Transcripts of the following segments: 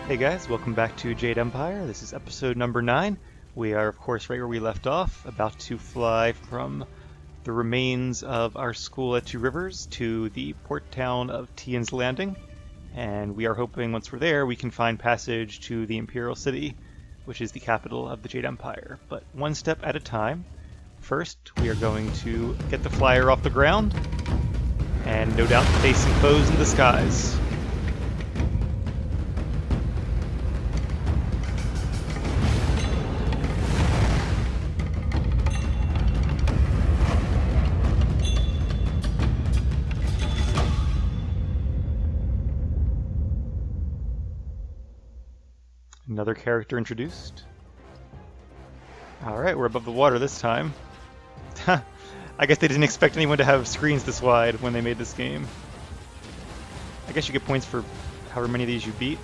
Hey guys, welcome back to Jade Empire. This is episode number 9. We are, of course, right where we left off, about to fly from the remains of our school at Two Rivers to the port town of Tien's Landing. And we are hoping once we're there, we can find passage to the Imperial City, which is the capital of the Jade Empire. But one step at a time. First, we are going to get the flyer off the ground, and no doubt face some foes in the skies. Another character introduced. Alright, we're above the water this time. I guess they didn't expect anyone to have screens this wide when they made this game. I guess you get points for however many of these you beat.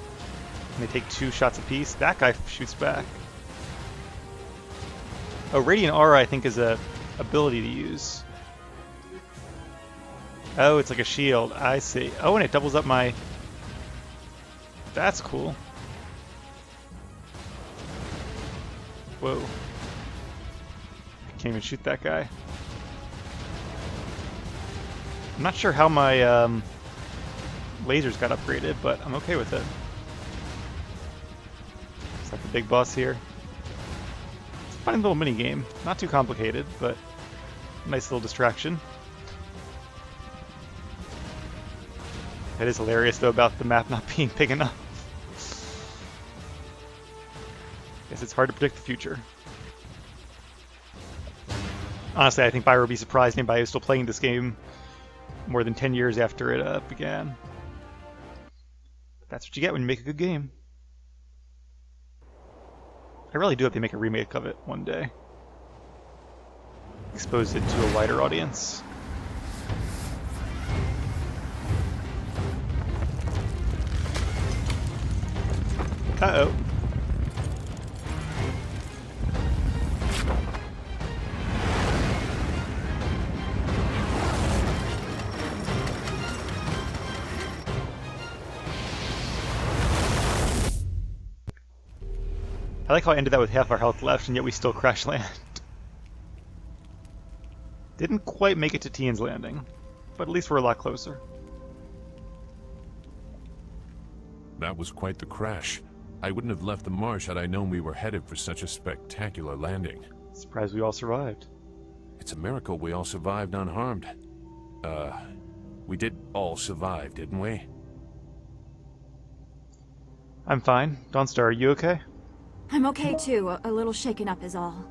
And they take 2 shots apiece. That guy shoots back. Oh, Radiant Aura I think is a ability to use. Oh, it's like a shield. I see. Oh, and it doubles up my... That's cool. Whoa. I can't even shoot that guy. I'm not sure how my lasers got upgraded, but I'm okay with it. It's like the big boss here. It's a fun little mini game. Not too complicated, but nice little distraction. It is hilarious though about the map not being big enough. Guess it's hard to predict the future. Honestly, I think Bioware would be surprised anybody was still playing this game more than 10 years after it began. But that's what you get when you make a good game. I really do hope they make a remake of it one day. Expose it to a wider audience. Uh-oh. I like how I ended that with half our health left, and yet we still crash land. Didn't quite make it to Tien's Landing, but at least we're a lot closer. That was quite the crash. I wouldn't have left the marsh had I known we were headed for such a spectacular landing. Surprised we all survived. It's a miracle we all survived unharmed. We did all survive, didn't we? I'm fine. Dawnstar, are you okay? I'm okay too, a little shaken up is all.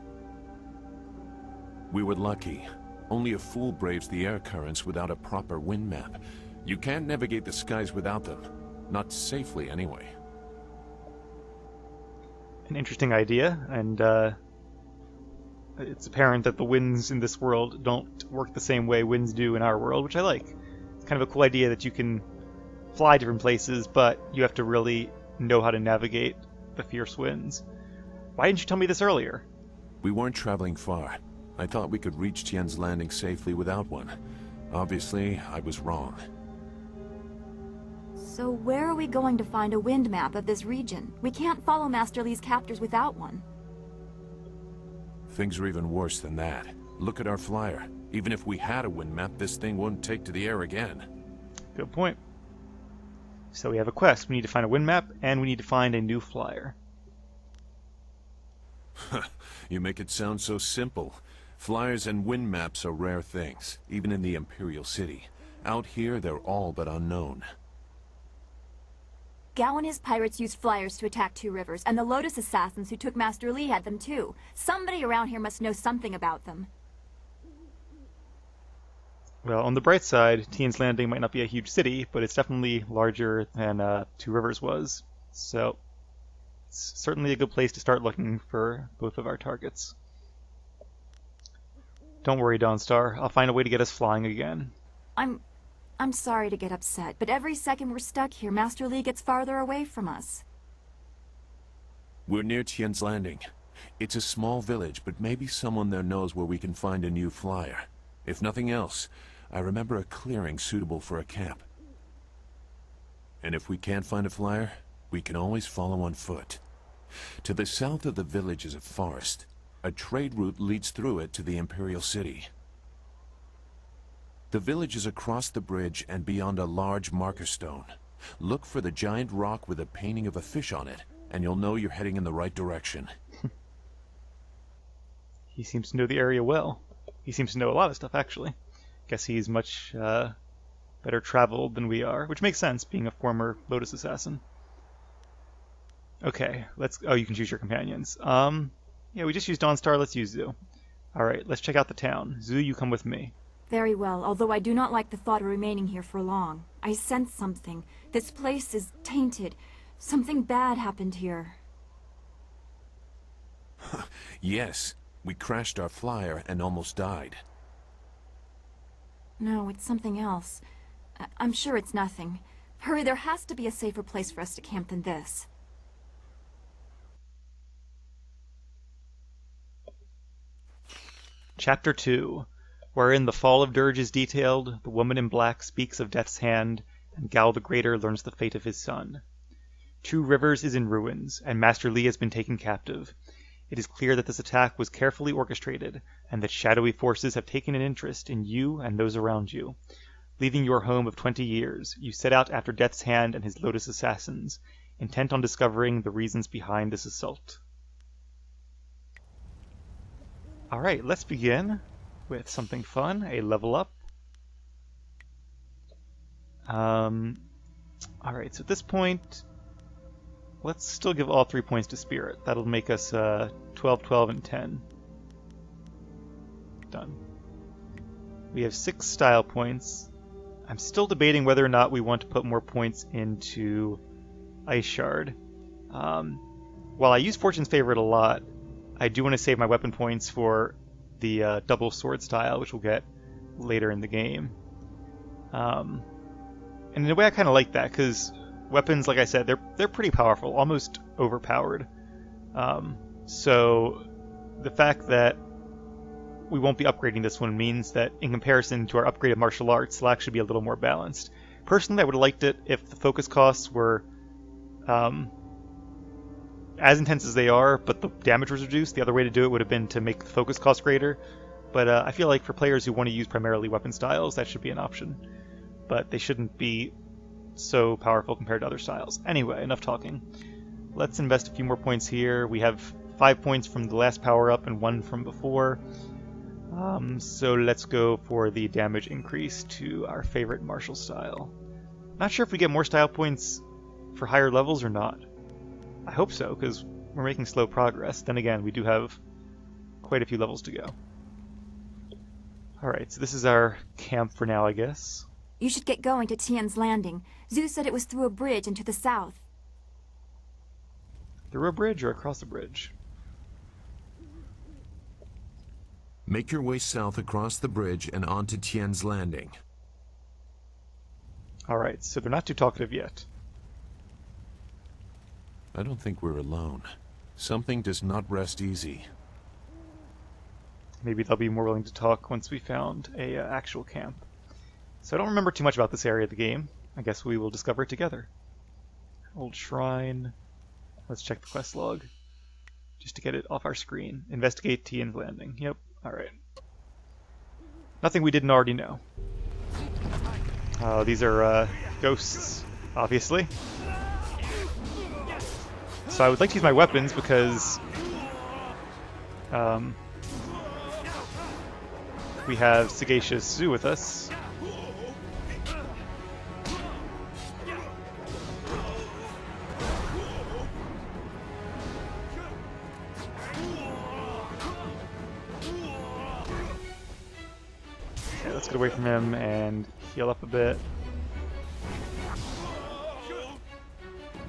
We were lucky. Only a fool braves the air currents without a proper wind map. You can't navigate the skies without them. Not safely, anyway. An interesting idea, and it's apparent that the winds in this world don't work the same way winds do in our world, which I like. It's kind of a cool idea that you can fly different places, but you have to really know how to navigate the fierce winds. Why didn't you tell me this earlier? We weren't traveling far. I thought we could reach Tien's Landing safely without one. Obviously, I was wrong. So where are we going to find a wind map of this region? We can't follow Master Li's captors without one. Things are even worse than that. Look at our flyer. Even if we had a wind map, this thing wouldn't take to the air again. Good point. So we have a quest. We need to find a wind map, and we need to find a new flyer. You make it sound so simple. Flyers and wind maps are rare things, even in the Imperial City. Out here, they're all but unknown. Gao and his pirates used flyers to attack Two Rivers, and the Lotus assassins who took Master Li had them too. Somebody around here must know something about them. Well, on the bright side, Tien's Landing might not be a huge city, but it's definitely larger than Two Rivers was. So it's certainly a good place to start looking for both of our targets. Don't worry, Dawnstar. I'll find a way to get us flying again. I'm sorry to get upset, but every second we're stuck here, Master Li gets farther away from us. We're near Tien's Landing. It's a small village, but maybe someone there knows where we can find a new flyer. If nothing else, I remember a clearing suitable for a camp. And if we can't find a flyer, We can always follow on foot. To the south of the village is a forest. A trade route leads through it to the Imperial City. The village is across the bridge and beyond a large marker stone. Look for the giant rock with a painting of a fish on it, and you'll know you're heading in the right direction. He seems to know the area well. He seems to know a lot of stuff, actually. Guess he's much better traveled than we are, which makes sense, being a former Lotus assassin. Okay, let's... Oh, you can choose your companions. Yeah, we just used Dawnstar, let's use Zoo. Alright, let's check out the town. Zoo, you come with me. Very well, although I do not like the thought of remaining here for long. I sense something. This place is tainted. Something bad happened here. Yes, we crashed our flyer and almost died. No, it's something else. I'm sure it's nothing. Hurry, there has to be a safer place for us to camp than this. Chapter 2, wherein the fall of Dirge is detailed, the woman in black speaks of Death's hand, and Gal the Greater learns the fate of his son. Two Rivers is in ruins, and Master Li has been taken captive. It is clear that this attack was carefully orchestrated, and that shadowy forces have taken an interest in you and those around you. Leaving your home of 20 years, you set out after Death's Hand and his Lotus assassins, intent on discovering the reasons behind this assault. Alright, let's begin with something fun, a level up. Alright, so at this point, let's still give all 3 points to Spirit. That'll make us 12, 12, and 10. Done. We have 6 style points. I'm still debating whether or not we want to put more points into Ice Shard. While I use Fortune's Favorite a lot, I do want to save my weapon points for the double sword style, which we'll get later in the game. And in a way I kind of like that, because weapons, like I said, they're pretty powerful, almost overpowered. So the fact that we won't be upgrading this one means that in comparison to our upgraded martial arts, it'll actually be a little more balanced. Personally, I would have liked it if the focus costs were as intense as they are, but the damage was reduced. The other way to do it would have been to make the focus cost greater. But I feel like for players who want to use primarily weapon styles, that should be an option. But they shouldn't be so powerful compared to other styles. Anyway, enough talking. Let's invest a few more points here. We have 5 points from the last power-up and 1 from before. So let's go for the damage increase to our favorite martial style. Not sure if we get more style points for higher levels or not. I hope so, because we're making slow progress. Then again, we do have quite a few levels to go. Alright, so this is our camp for now, I guess. You should get going to Tien's landing. Zeus said it was through a bridge and to the south. Through a bridge or across a bridge? Make your way south across the bridge and onto Tien's landing. Alright, so they're not too talkative yet. I don't think we're alone. Something does not rest easy. Maybe they'll be more willing to talk once we found a actual camp. So I don't remember too much about this area of the game. I guess we will discover it together. Old shrine. Let's check the quest log, just to get it off our screen. Investigate Tien's landing. Yep, alright. Nothing we didn't already know. These are ghosts, obviously. So I would like to use my weapons because we have Sagacious Zoo with us. Okay, let's get away from him and heal up a bit.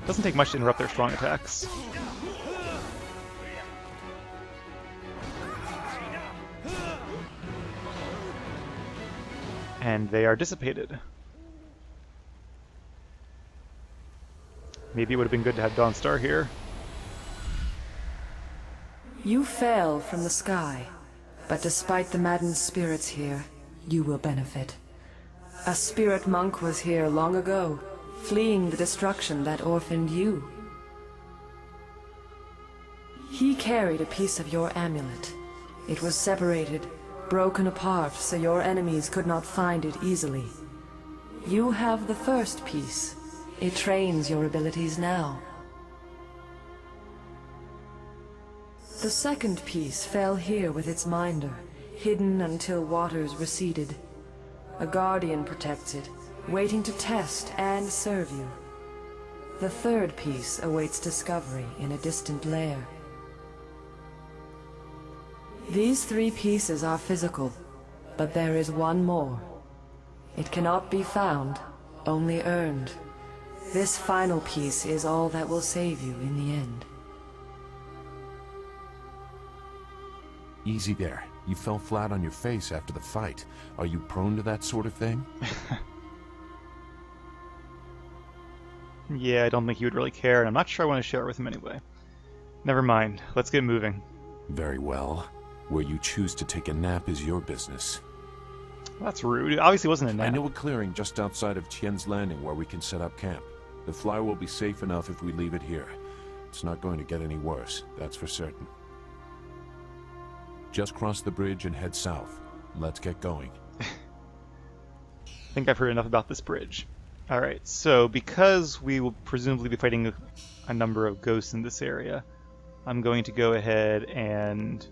Doesn't take much to interrupt their strong attacks. And they are dissipated. Maybe it would have been good to have Dawnstar here. You fell from the sky, but despite the maddened spirits here, you will benefit. A spirit monk was here long ago, fleeing the destruction that orphaned you. He carried a piece of your amulet. It was separated, broken apart, so your enemies could not find it easily. You have the first piece. It trains your abilities now. The second piece fell here with its minder, hidden until waters receded. A guardian protects it, waiting to test and serve you. The third piece awaits discovery in a distant lair. These 3 pieces are physical, but there is one more. It cannot be found, only earned. This final piece is all that will save you in the end. Easy there. You fell flat on your face after the fight. Are you prone to that sort of thing? Yeah, I don't think he would really care, and I'm not sure I want to share it with him anyway. Never mind. Let's get moving. Very well. Where you choose to take a nap is your business. That's rude. It obviously wasn't a nap. I know a clearing just outside of Tien's Landing where we can set up camp. The flyer will be safe enough if we leave it here. It's not going to get any worse, that's for certain. Just cross the bridge and head south. Let's get going. I think I've heard enough about this bridge. Alright, so because we will presumably be fighting a number of ghosts in this area, I'm going to go ahead and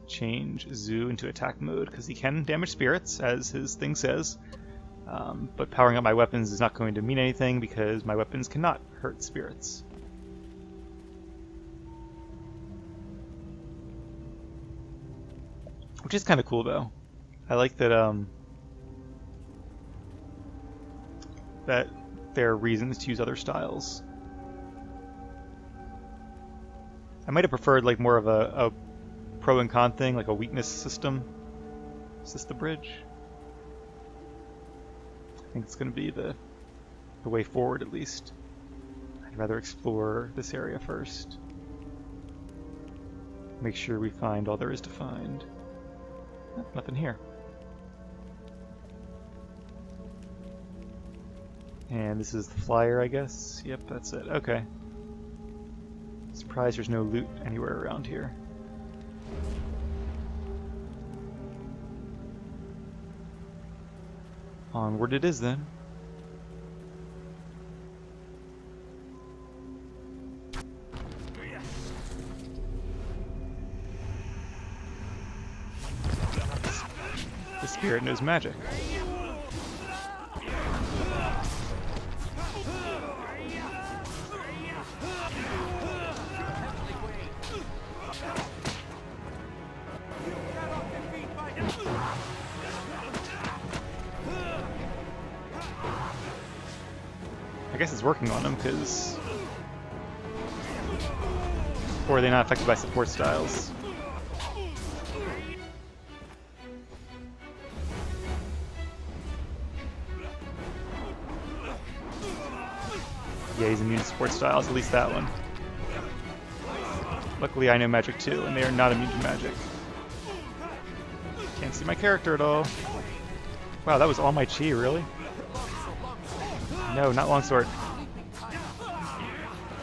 change Zoo into attack mode, because he can damage spirits, as his thing says. But powering up my weapons is not going to mean anything, because my weapons cannot hurt spirits. Which is kind of cool, though. I like that that there are reasons to use other styles. I might have preferred like more of a pro and con thing, like a weakness system. Is this the bridge? I think it's going to be the way forward, at least. I'd rather explore this area first. Make sure we find all there is to find. Oh, nothing here. And this is the flyer, I guess. Yep, that's it. Okay. Surprised there's no loot anywhere around here. Onward it is, then. The spirit knows magic. I guess it's working on them, because... Or are they not affected by support styles? Yeah, he's immune to support styles, at least that one. Luckily I know magic too, and they are not immune to magic. Can't see my character at all. Wow, that was all my chi, really? No, not longsword.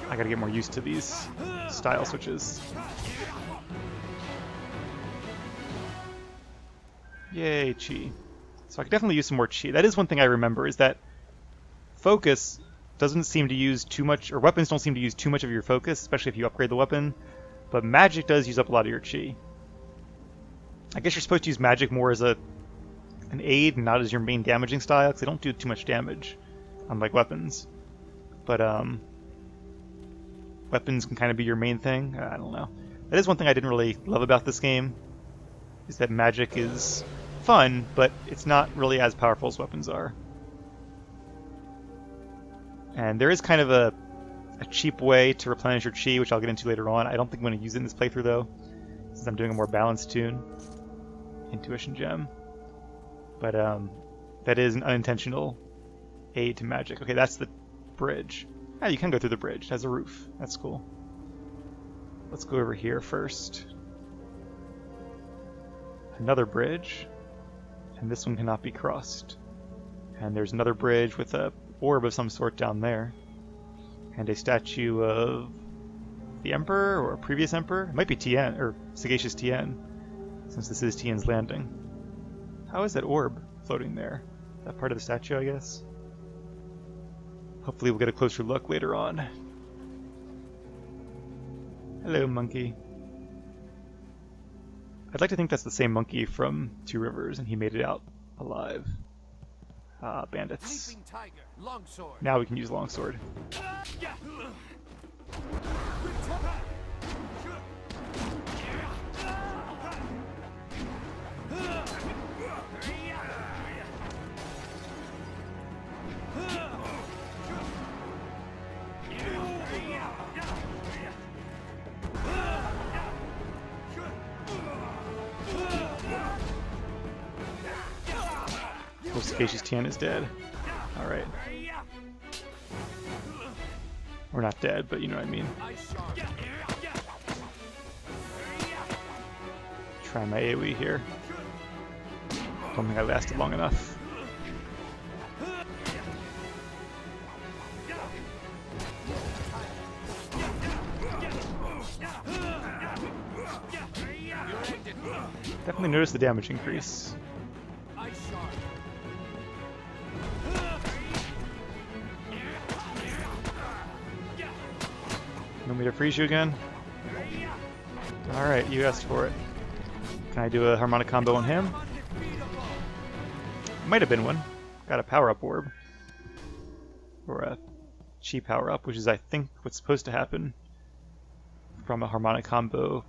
I gotta get more used to these style switches. Yay, chi. So I could definitely use some more chi. That is one thing I remember, is that focus doesn't seem to use too much, or weapons don't seem to use too much of your focus, especially if you upgrade the weapon, but magic does use up a lot of your chi. I guess you're supposed to use magic more as an aid and not as your main damaging style, because they don't do too much damage, unlike weapons. But weapons can kind of be your main thing. I don't know. That is one thing I didn't really love about this game, is that magic is fun, but it's not really as powerful as weapons are. And there is kind of a cheap way to replenish your chi, which I'll get into later on. I don't think I'm going to use it in this playthrough, though, since I'm doing a more balanced tune. Intuition gem. But that is an unintentional aid to magic. Okay, that's the bridge. Yeah, you can go through the bridge. It has a roof. That's cool. Let's go over here first. Another bridge. And this one cannot be crossed. And there's another bridge with a orb of some sort down there. And a statue of the Emperor, or a previous Emperor. It might be Tien, or Sagacious Tien, since this is Tien's Landing. How is that orb floating there? Is that part of the statue, I guess? Hopefully we'll get a closer look later on. Hello, monkey. I'd like to think that's the same monkey from Two Rivers, and he made it out alive. Ah, bandits. Tiger, longsword. Now we can use longsword. Sagacious Tien is dead. Alright. We're not dead, but you know what I mean. Try my AoE here. Don't think I lasted long enough. Definitely noticed the damage increase. Want me to freeze you again? Alright, you asked for it. Can I do a harmonic combo on him? Might have been one. Got a power-up orb. Or a chi power-up, which is, I think, what's supposed to happen from a harmonic combo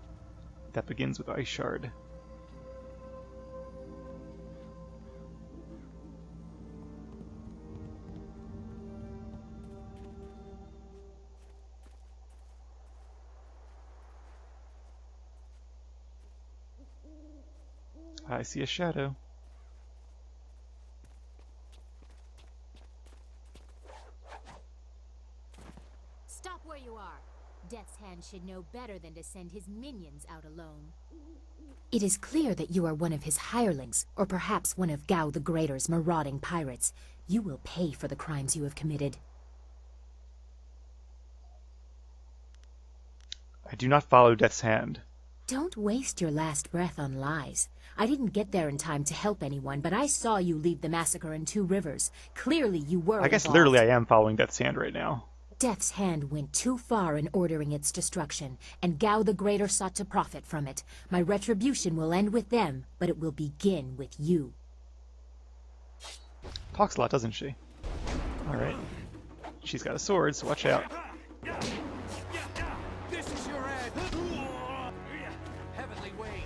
that begins with Ice Shard. I see a shadow. Stop where you are. Death's Hand should know better than to send his minions out alone. It is clear that you are one of his hirelings, or perhaps one of Gao the Greater's marauding pirates. You will pay for the crimes you have committed. I do not follow Death's Hand. Don't waste your last breath on lies. I didn't get there in time to help anyone, but I saw you lead the massacre in Two Rivers. Clearly you were I guess involved. literally I am following Death's Hand right now. Death's Hand went too far in ordering its destruction, and Gao the Greater sought to profit from it. My retribution will end with them, but it will begin with you. Talks a lot, doesn't she? Alright. She's got a sword, so watch out. This is your end. Heavenly Wing.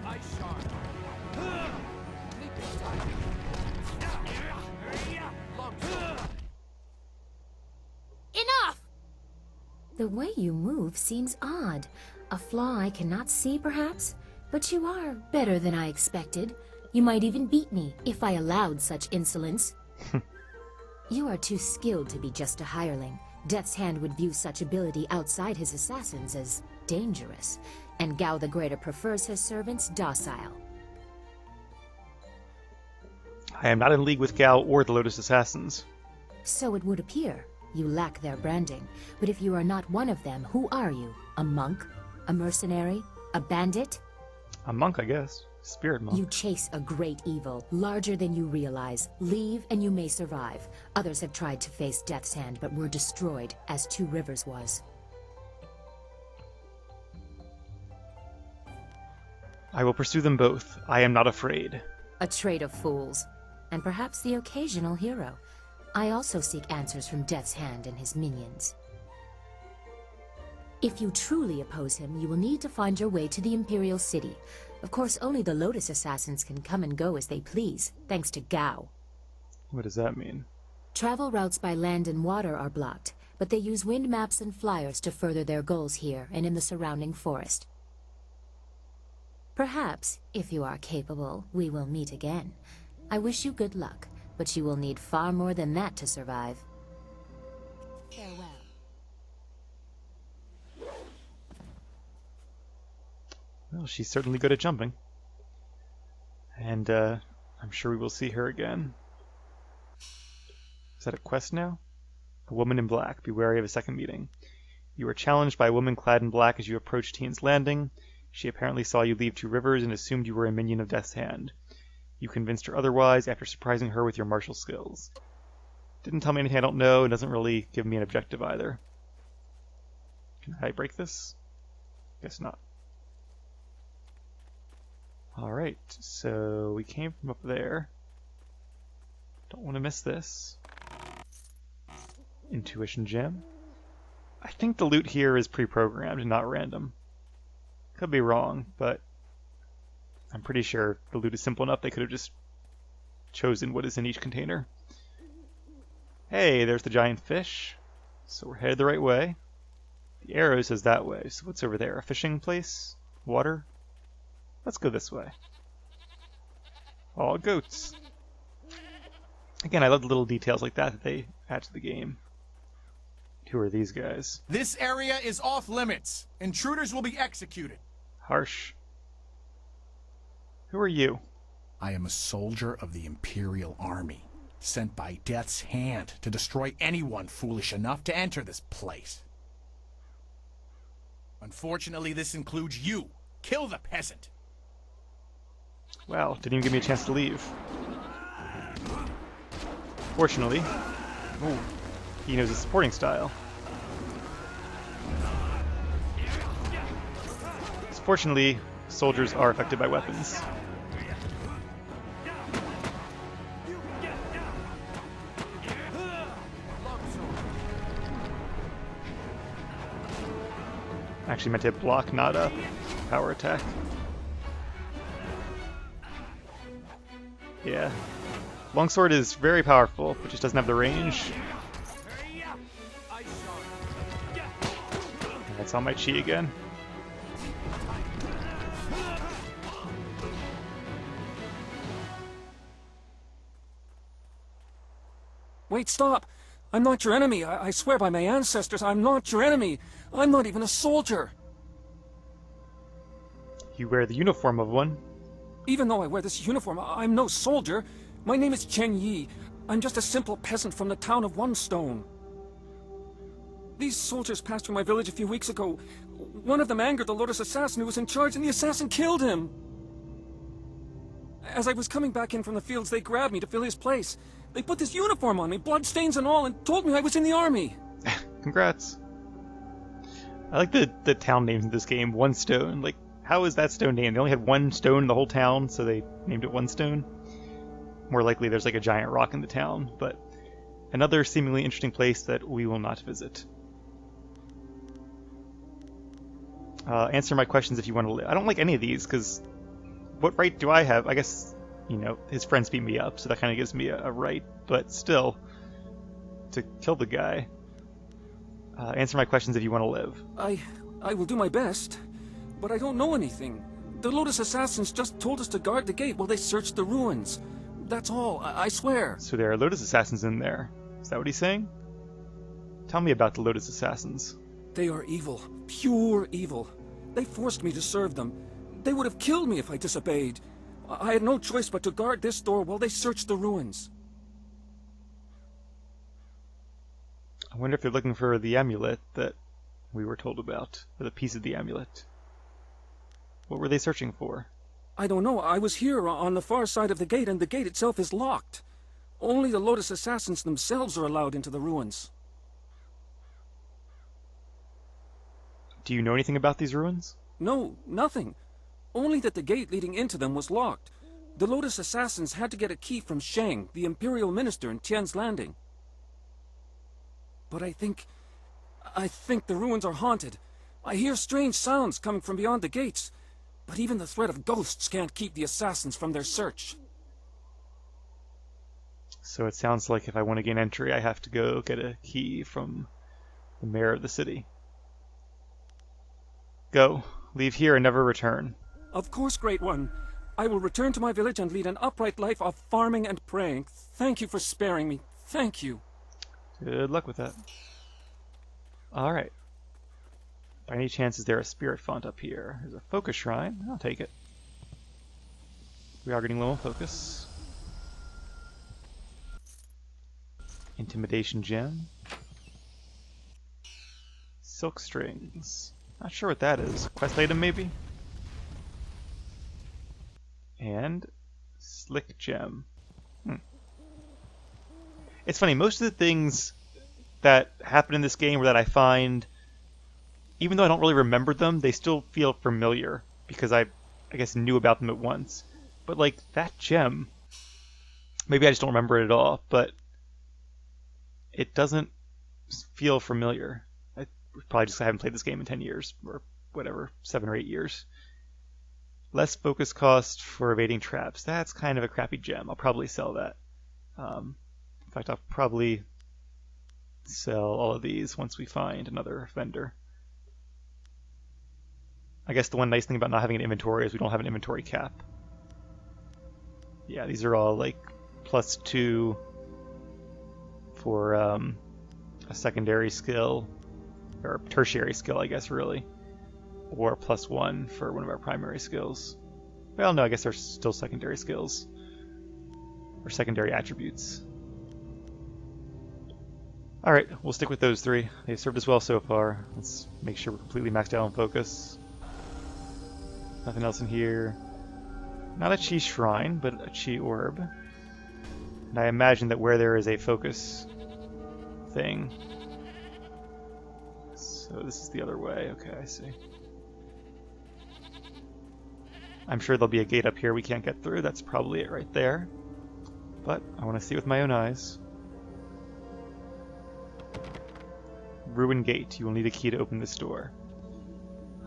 Ice Shard. Leaping Tiger. Longsword. Enough! The way you move seems odd. A flaw I cannot see, perhaps? But you are better than I expected. You might even beat me, if I allowed such insolence. You are too skilled to be just a hireling. Death's Hand would view such ability outside his assassins as dangerous, and Gao the Greater prefers his servants docile. I am not in league with Gao or the Lotus Assassins. So it would appear. You lack their branding. But if you are not one of them, who are you? A monk? A mercenary? A bandit? A monk, I guess. Spirit monk. You chase a great evil, larger than you realize. Leave and you may survive. Others have tried to face Death's Hand, but were destroyed, as Two Rivers was. I will pursue them both. I am not afraid. A trade of fools. And perhaps the occasional hero. I also seek answers from Death's Hand and his minions. If you truly oppose him, you will need to find your way to the Imperial City. Of course, only the Lotus Assassins can come and go as they please, thanks to Gao. What does that mean? Travel routes by land and water are blocked, but they use wind maps and flyers to further their goals here and in the surrounding forest. Perhaps, if you are capable, we will meet again. I wish you good luck, but you will need far more than that to survive. Farewell. Well, she's certainly good at jumping. And I'm sure we will see her again. Is that a quest now? A woman in black. Be wary of a second meeting. You are challenged by a woman clad in black as you approach Tien's Landing. She apparently saw you leave Two Rivers and assumed you were a minion of Death's Hand. You convinced her otherwise after surprising her with your martial skills. Didn't tell me anything I don't know and doesn't really give me an objective either. Can I break this? Guess not. Alright, so we came from up there. Don't want to miss this. Intuition gem. I think the loot here is pre-programmed and not random. Could be wrong, but I'm pretty sure the loot is simple enough they could have just chosen what is in each container. Hey, there's the giant fish. So we're headed the right way. The arrow says that way, so what's over there? A fishing place? Water? Let's go this way. All goats. Again, I love the little details like that they add to the game. Who are these guys? This area is off limits. Intruders will be executed. Harsh. Who are you? I am a soldier of the Imperial Army, sent by Death's Hand to destroy anyone foolish enough to enter this place. Unfortunately, this includes you. Kill the peasant. Wow, didn't even give me a chance to leave. Fortunately, ooh, he knows his supporting style. Fortunately, soldiers are affected by weapons. Actually meant to block, not a power attack. Yeah. Longsword is very powerful, but just doesn't have the range. That's on my chi again. Wait, stop! I'm not your enemy. I swear by my ancestors, I'm not your enemy. I'm not even a soldier. You wear the uniform of one. Even though I wear this uniform, I'm no soldier. My name is Tien. I'm just a simple peasant from the town of One Stone. These soldiers passed through my village a few weeks ago. One of them angered the Lotus assassin who was in charge, and the assassin killed him. As I was coming back in from the fields, they grabbed me to fill his place. They put this uniform on me, bloodstains and all, and told me I was in the army. Congrats. I like the town names in this game. One Stone. Like, how is that stone named? They only had one stone in the whole town, so they named it One Stone. More likely there's like a giant rock in the town, but another seemingly interesting place that we will not visit. Answer my questions if you want to live. I don't like any of these, because what right do I have? I guess, you know, his friends beat me up, so that kind of gives me a right, but still, to kill the guy. Answer my questions if you want to live. I will do my best, but I don't know anything. The Lotus assassins just told us to guard the gate while they searched the ruins. That's all, I swear. So there are Lotus assassins in there. Is that what he's saying? Tell me about the Lotus assassins. They are evil, pure evil. They forced me to serve them. They would have killed me if I disobeyed. I had no choice but to guard this door while they searched the ruins. I wonder if they're looking for the amulet that we were told about, or the piece of the amulet. What were they searching for? I don't know. I was here on the far side of the gate, and the gate itself is locked. Only the Lotus assassins themselves are allowed into the ruins. Do you know anything about these ruins? No, nothing. Only that the gate leading into them was locked. The Lotus assassins had to get a key from Shang, the Imperial Minister in Tien's Landing. But I think the ruins are haunted. I hear strange sounds coming from beyond the gates. But even the threat of ghosts can't keep the assassins from their search. So it sounds like if I want to gain entry, I have to go get a key from the mayor of the city. Go. Leave here and never return. Of course, Great One. I will return to my village and lead an upright life of farming and praying. Thank you for sparing me. Thank you. Good luck with that. Alright. By any chance is there a spirit font up here? There's a focus shrine. I'll take it. We are getting low on focus. Intimidation gem. Silk strings. Not sure what that is. Quest item maybe? And slick gem. It's funny, most of the things that happen in this game or that I find, even though I don't really remember them, they still feel familiar because I guess knew about them at once. But like that gem, maybe I just don't remember it at all, but it doesn't feel familiar. I probably just haven't played this game in 10 years or whatever, 7 or 8 years. Less focus cost for evading traps. That's kind of a crappy gem. I'll probably sell that. In fact, I'll probably sell all of these once we find another vendor. I guess the one nice thing about not having an inventory is we don't have an inventory cap. Yeah, these are all like +2 for a secondary skill, or tertiary skill, I guess, really. Or +1 for one of our primary skills. Well, no, I guess they're still secondary skills. Or secondary attributes. Alright, we'll stick with those 3. They've served us well so far. Let's make sure we're completely maxed out on focus. Nothing else in here. Not a chi shrine, but a chi orb. And I imagine that where there is a focus thing. So this is the other way. Okay, I see. I'm sure there'll be a gate up here we can't get through. That's probably it right there. But I want to see with my own eyes. Ruin gate. You will need a key to open this door.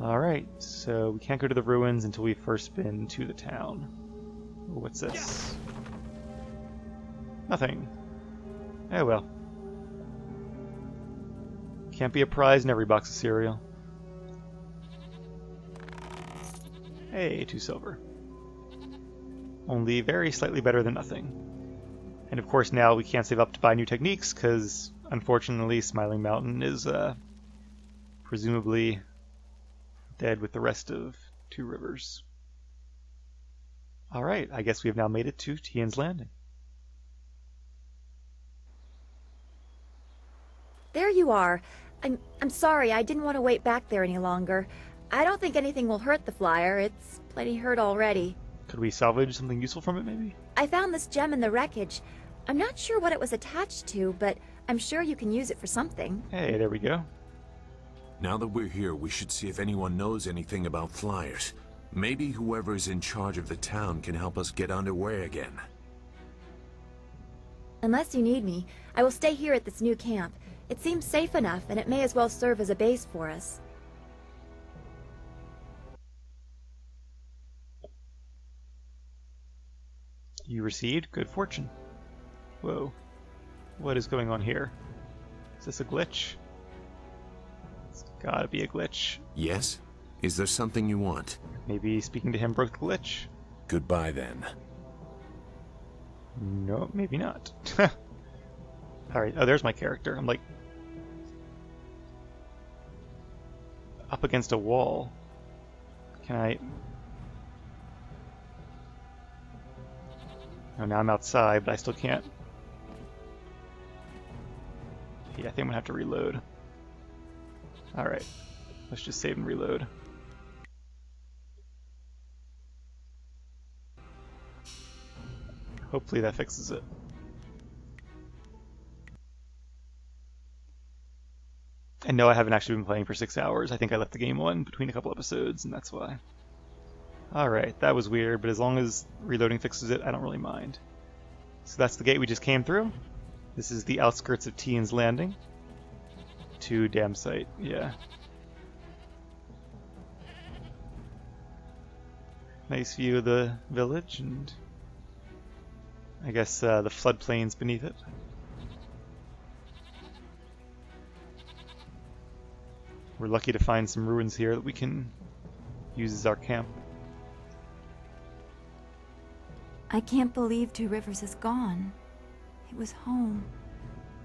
Alright, so we can't go to the ruins until we've first been to the town. Ooh, what's this? Nothing. Oh well. Can't be a prize in every box of cereal. Hey, 2 silver. Only very slightly better than nothing. And of course now we can't save up to buy new techniques because unfortunately Smiling Mountain is presumably dead with the rest of 2 Rivers. Alright, I guess we have now made it to Tien's Landing. There you are. I'm sorry, I didn't want to wait back there any longer. I don't think anything will hurt the flyer. It's plenty hurt already. Could we salvage something useful from it, maybe? I found this gem in the wreckage. I'm not sure what it was attached to, but I'm sure you can use it for something. Hey, there we go. Now that we're here, we should see if anyone knows anything about flyers. Maybe whoever's in charge of the town can help us get underway again. Unless you need me, I will stay here at this new camp. It seems safe enough, and it may as well serve as a base for us. You received good fortune. Whoa. What is going on here? Is this a glitch? It's gotta be a glitch. Yes? Is there something you want? Maybe speaking to him broke the glitch. Goodbye then. No, maybe not. Alright, oh, there's my character. I'm like up against a wall. Can I... Oh, now I'm outside, but I still can't. Yeah, I think I'm gonna have to reload. Alright, let's just save and reload. Hopefully that fixes it. And no, I haven't actually been playing for 6 hours. I think I left the game on between a couple episodes, and that's why. Alright, that was weird, but as long as reloading fixes it, I don't really mind. So that's the gate we just came through. This is the outskirts of Tien's Landing. To dam site, yeah. Nice view of the village, and I guess the floodplains beneath it. We're lucky to find some ruins here that we can use as our camp. I can't believe 2 Rivers is gone. It was home.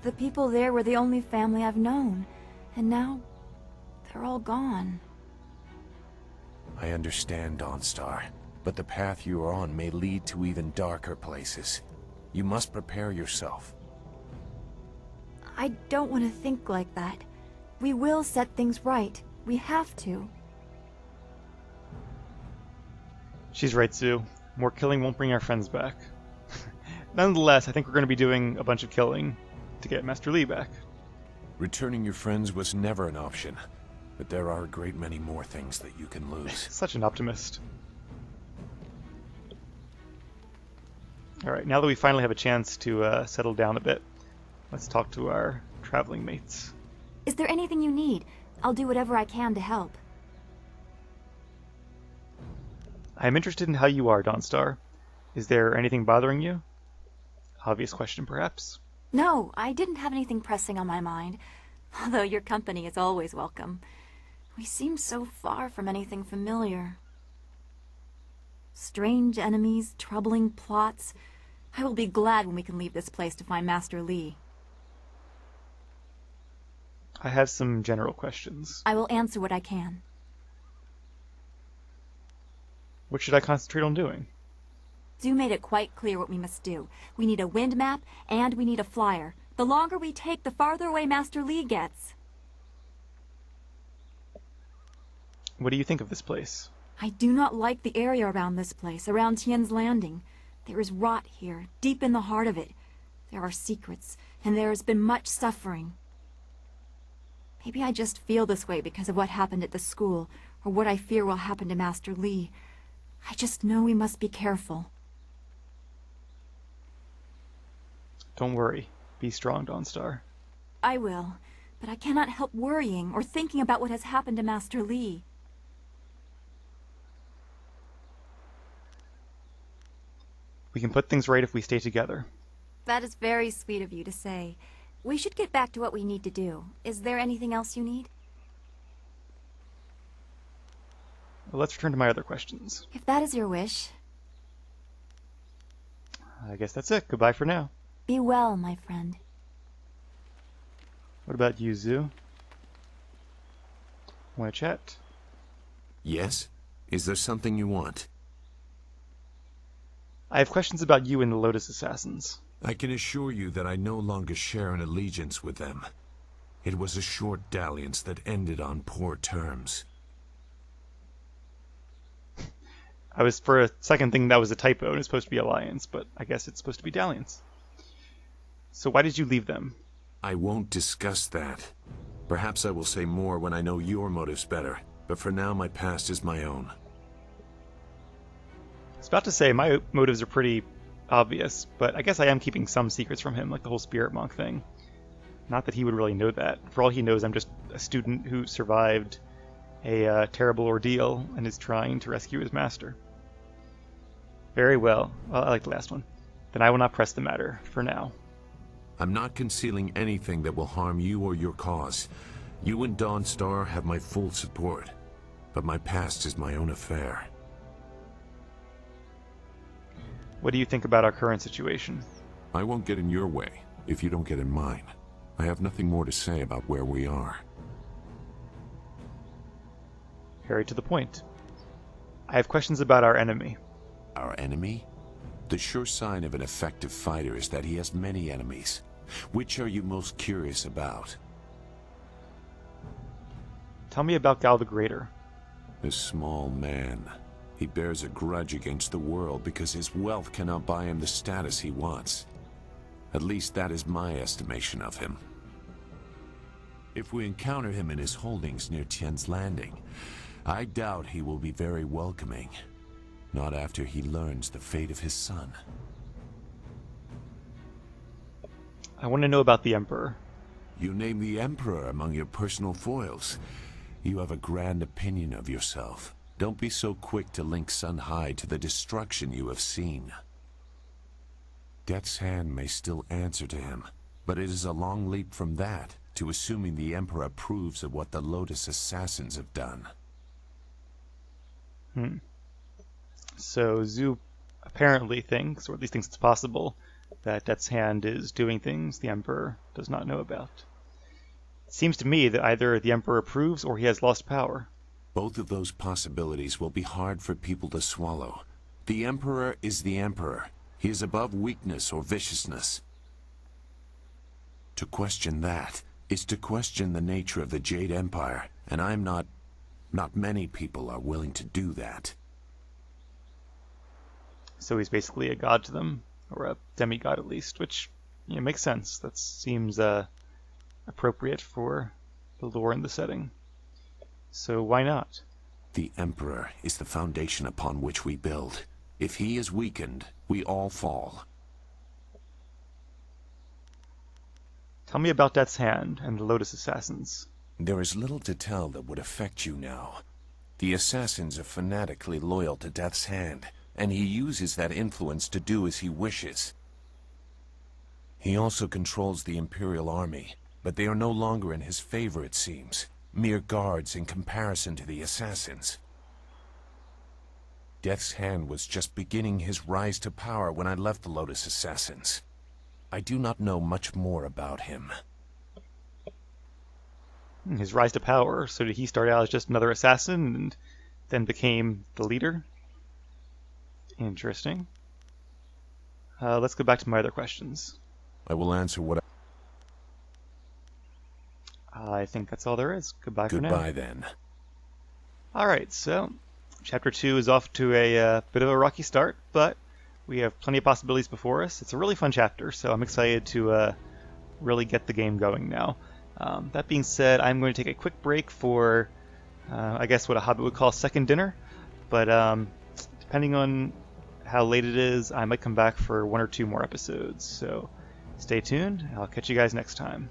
The people there were the only family I've known. And now, they're all gone. I understand, Dawnstar. but the path you are on may lead to even darker places. You must prepare yourself. I don't want to think like that. We will set things right. We have to. She's right, Sue. More killing won't bring our friends back. Nonetheless, I think we're going to be doing a bunch of killing to get Master Li back. Returning your friends was never an option, but there are a great many more things that you can lose. Such an optimist. Alright, now that we finally have a chance to settle down a bit, let's talk to our traveling mates. Is there anything you need? I'll do whatever I can to help. I'm interested in how you are, Dawnstar. Is there anything bothering you? Obvious question, perhaps. No, I didn't have anything pressing on my mind. Although your company is always welcome. We seem so far from anything familiar. Strange enemies, troubling plots. I will be glad when we can leave this place to find Master Li. I have some general questions. I will answer what I can. What should I concentrate on doing? Zhu made it quite clear what we must do. We need a wind map, and we need a flyer. The longer we take, the farther away Master Li gets. What do you think of this place? I do not like the area around this place, around Tien's Landing. There is rot here, deep in the heart of it. There are secrets, and there has been much suffering. Maybe I just feel this way because of what happened at the school, or what I fear will happen to Master Li. I just know we must be careful. Don't worry. Be strong, Dawnstar. I will, but I cannot help worrying or thinking about what has happened to Master Li. We can put things right if we stay together. That is very sweet of you to say. We should get back to what we need to do. Is there anything else you need? Well, let's return to my other questions. If that is your wish. I guess that's it. Goodbye for now. Be well, my friend. What about you, Zhu? Want to chat? Yes? Is there something you want? I have questions about you and the Lotus Assassins. I can assure you that I no longer share an allegiance with them. It was a short dalliance that ended on poor terms. I was for a second thinking that was a typo and it's supposed to be alliance, but I guess it's supposed to be dalliance. So why did you leave them? I won't discuss that. Perhaps I will say more when I know your motives better, but for now my past is my own. I was about to say my motives are pretty obvious, but I guess I am keeping some secrets from him, like the whole spirit monk thing. Not that he would really know that. For all he knows, I'm just a student who survived a terrible ordeal and is trying to rescue his master. Very well. Well, I like the last one. Then I will not press the matter, for now. I'm not concealing anything that will harm you or your cause. You and Dawnstar have my full support, but my past is my own affair. What do you think about our current situation? I won't get in your way, if you don't get in mine. I have nothing more to say about where we are. Very to the point. I have questions about our enemy. Our enemy? The sure sign of an effective fighter is that he has many enemies. Which are you most curious about? Tell me about Gal the Greater. A small man. He bears a grudge against the world because his wealth cannot buy him the status he wants. At least that is my estimation of him. If we encounter him in his holdings near Tien's Landing, I doubt he will be very welcoming. Not after he learns the fate of his son. I want to know about the Emperor. You name the Emperor among your personal foils. You have a grand opinion of yourself. Don't be so quick to link Sun High to the destruction you have seen. Death's hand may still answer to him, but it is a long leap from that to assuming the Emperor approves of what the Lotus Assassins have done. So Zhu apparently thinks, or at least thinks it's possible, that Death's Hand is doing things the Emperor does not know about. It seems to me that either the Emperor approves or he has lost power. Both of those possibilities will be hard for people to swallow, The Emperor is the Emperor. He is above weakness or viciousness. To question that is to question the nature of the Jade Empire, and not many people are willing to do that. So he's basically a god to them, or a demigod at least, which makes sense. That seems appropriate for the lore and the setting. So why not? The Emperor is the foundation upon which we build. If he is weakened, we all fall. Tell me about Death's Hand and the Lotus Assassins. There is little to tell that would affect you now. The Assassins are fanatically loyal to Death's Hand, and he uses that influence to do as he wishes. He also controls the Imperial Army, but they are no longer in his favor, it seems. Mere guards in comparison to the Assassins. Death's Hand was just beginning his rise to power when I left the Lotus Assassins. I do not know much more about him. His rise to power, so did he start out as just another assassin and then became the leader? Interesting. Let's go back to my other questions. I will answer what I think that's all there is. Goodbye for now. Goodbye then. Alright, so Chapter 2 is off to a bit of a rocky start, but we have plenty of possibilities before us. It's a really fun chapter, so I'm excited to really get the game going now. That being said, I'm going to take a quick break for, I guess what a hobbit would call second dinner, but depending on how late it is, I might come back for 1 or 2 more episodes, so stay tuned. I'll catch you guys next time.